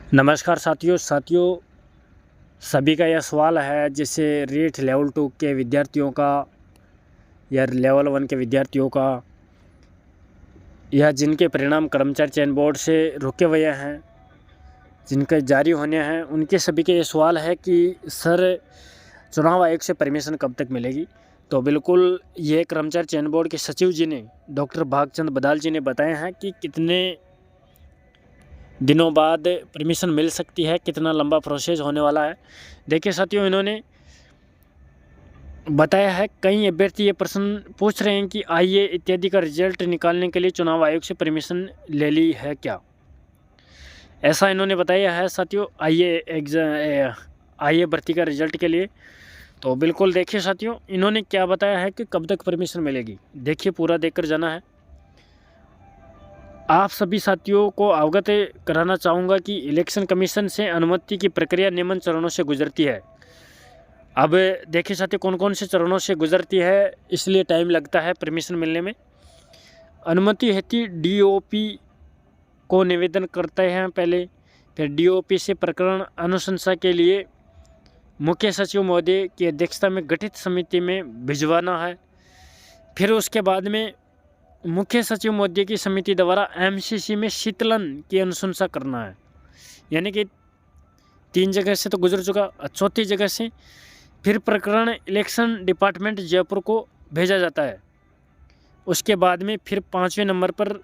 नमस्कार साथियों सभी का यह सवाल है जैसे रीट लेवल 2 के विद्यार्थियों का या लेवल 1 के विद्यार्थियों का या जिनके परिणाम कर्मचारी चयन बोर्ड से रुके हुए हैं, जिनके जारी होने हैं, उनके सभी के ये सवाल है कि सर चुनाव आयोग से परमिशन कब तक मिलेगी। तो बिल्कुल ये कर्मचारी चयन बोर्ड के सचिव जी ने डॉक्टर भागचंद बदाल जी ने बताया है कि कितने दिनों बाद परमिशन मिल सकती है, कितना लंबा प्रोसेस होने वाला है। देखिए साथियों, इन्होंने बताया है कई अभ्यर्थी ये प्रश्न पूछ रहे हैं कि आईए इत्यादि का रिजल्ट निकालने के लिए चुनाव आयोग से परमिशन ले ली है क्या। ऐसा इन्होंने बताया है साथियों आईए भर्ती का रिजल्ट के लिए। तो बिल्कुल देखिए साथियों, इन्होंने क्या बताया है कि कब तक परमिशन मिलेगी। देखिए, पूरा देखकर जाना है। आप सभी साथियों को अवगत कराना चाहूँगा कि इलेक्शन कमीशन से अनुमति की प्रक्रिया निम्न चरणों से गुजरती है। अब देखिए साथियों, कौन कौन से चरणों से गुजरती है, इसलिए टाइम लगता है परमिशन मिलने में। अनुमति हेतु डीओपी को निवेदन करते हैं पहले, फिर डीओपी से प्रकरण अनुशंसा के लिए मुख्य सचिव महोदय की अध्यक्षता में गठित समिति में भिजवाना है। फिर उसके बाद में मुख्य सचिव महोदय की समिति द्वारा एमसीसी में शीतलन की अनुशंसा करना है। यानी कि 3 जगह से तो गुजर चुका, चौथी जगह से फिर प्रकरण इलेक्शन डिपार्टमेंट जयपुर को भेजा जाता है। उसके बाद में फिर 5वें नंबर पर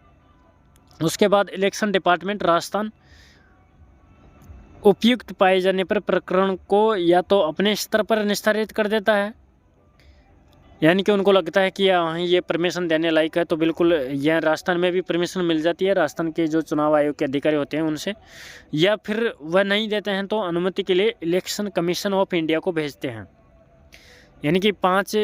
उसके बाद इलेक्शन डिपार्टमेंट राजस्थान उपयुक्त पाए जाने पर प्रकरण को या तो अपने स्तर पर निस्तारित कर देता है, यानी कि उनको लगता है कि हाँ ये परमिशन देने लायक है, तो बिल्कुल यह राजस्थान में भी परमिशन मिल जाती है राजस्थान के जो चुनाव आयोग के अधिकारी होते हैं उनसे। या फिर वह नहीं देते हैं तो अनुमति के लिए इलेक्शन कमीशन ऑफ इंडिया को भेजते हैं। यानी कि 5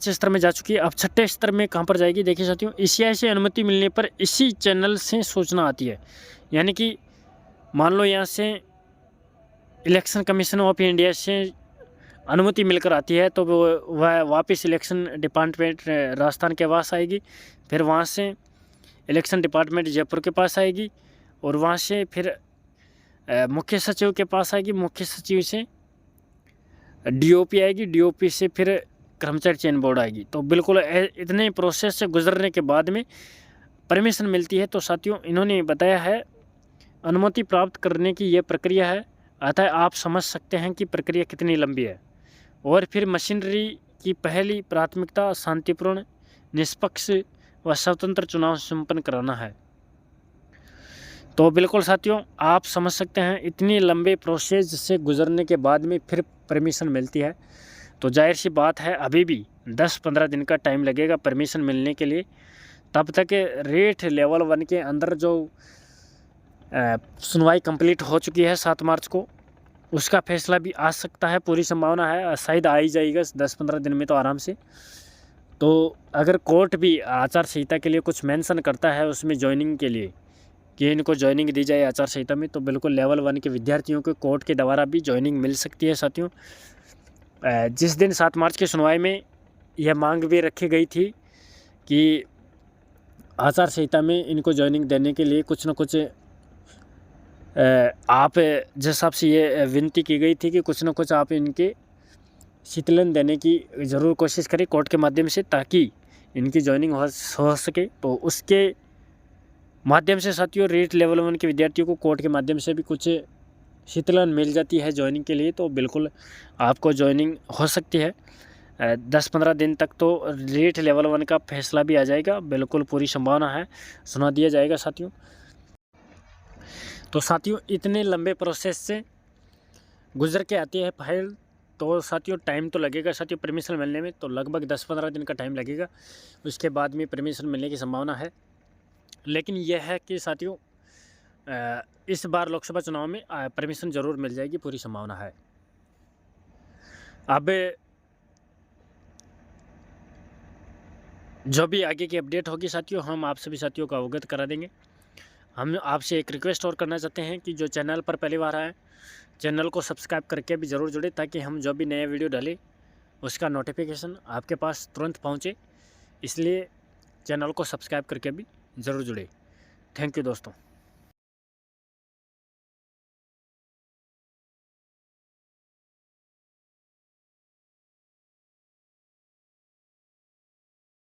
स्तर में जा चुकी है। अब 6ठे स्तर में कहाँ पर जाएगी। देखिए साथियों, ईसीआई से अनुमति मिलने पर इसी चैनल से सूचना आती है। यानी कि मान लो यहाँ से इलेक्शन कमीशन ऑफ इंडिया से अनुमति मिलकर आती है तो वह वापस इलेक्शन डिपार्टमेंट राजस्थान के पास आएगी, फिर वहाँ से इलेक्शन डिपार्टमेंट जयपुर के पास आएगी और वहाँ से फिर मुख्य सचिव के पास आएगी, मुख्य सचिव से डीओपी आएगी, डीओपी से फिर कर्मचारी चयन बोर्ड आएगी। तो बिल्कुल इतने प्रोसेस से गुजरने के बाद में परमिशन मिलती है। तो साथियों, इन्होंने बताया है अनुमति प्राप्त करने की ये प्रक्रिया है, अतः आप समझ सकते हैं कि प्रक्रिया कितनी लंबी है। और फिर मशीनरी की पहली प्राथमिकता शांतिपूर्ण, निष्पक्ष व स्वतंत्र चुनाव संपन्न कराना है। तो बिल्कुल साथियों, आप समझ सकते हैं इतनी लंबे प्रोसेस से गुजरने के बाद में फिर परमिशन मिलती है। तो जाहिर सी बात है अभी भी 10-15 दिन का टाइम लगेगा परमिशन मिलने के लिए। तब तक रेट लेवल 1 के अंदर जो सुनवाई कंप्लीट हो चुकी है 7 मार्च को, उसका फैसला भी आ सकता है, पूरी संभावना है, शायद आ ही जाएगा 10-15 दिन में तो आराम से। तो अगर कोर्ट भी आचार संहिता के लिए कुछ मेंशन करता है उसमें ज्वाइनिंग के लिए कि इनको ज्वाइनिंग दी जाए आचार संहिता में, तो बिल्कुल लेवल 1 के विद्यार्थियों को कोर्ट के द्वारा भी ज्वाइनिंग मिल सकती है साथियों। जिस दिन 7 मार्च की सुनवाई में यह मांग भी रखी गई थी कि आचार संहिता में इनको ज्वाइनिंग देने के लिए कुछ न कुछ आप जिस हिसाब से ये विनती की गई थी कि कुछ न कुछ आप इनके शीतलन देने की ज़रूर कोशिश करें कोर्ट के माध्यम से, ताकि इनकी ज्वाइनिंग हो सके। तो उसके माध्यम से साथियों रेट लेवल 1 के विद्यार्थियों को कोर्ट के माध्यम से भी कुछ शीतलन मिल जाती है ज्वाइनिंग के लिए। तो बिल्कुल आपको ज्वाइनिंग हो सकती है। 10-15 दिन तक तो रेट लेवल 1 का फैसला भी आ जाएगा, बिल्कुल पूरी संभावना है, सुना दिया जाएगा साथियों। तो साथियों, इतने लंबे प्रोसेस से गुजर के आती है फाइल, तो साथियों टाइम तो लगेगा साथियों परमिशन मिलने में, तो लगभग 10-15 दिन का टाइम लगेगा। उसके बाद में परमिशन मिलने की संभावना है। लेकिन यह है कि साथियों इस बार लोकसभा चुनाव में परमिशन ज़रूर मिल जाएगी, पूरी संभावना है। अब जो भी आगे की अपडेट होगी साथियों, हम आप सभी साथियों को अवगत करा देंगे। हम आपसे एक रिक्वेस्ट और करना चाहते हैं कि जो चैनल पर पहली बार आए, चैनल को सब्सक्राइब करके भी ज़रूर जुड़े, ताकि हम जो भी नया वीडियो डालें उसका नोटिफिकेशन आपके पास तुरंत पहुंचे। इसलिए चैनल को सब्सक्राइब करके भी ज़रूर जुड़े। थैंक यू दोस्तों।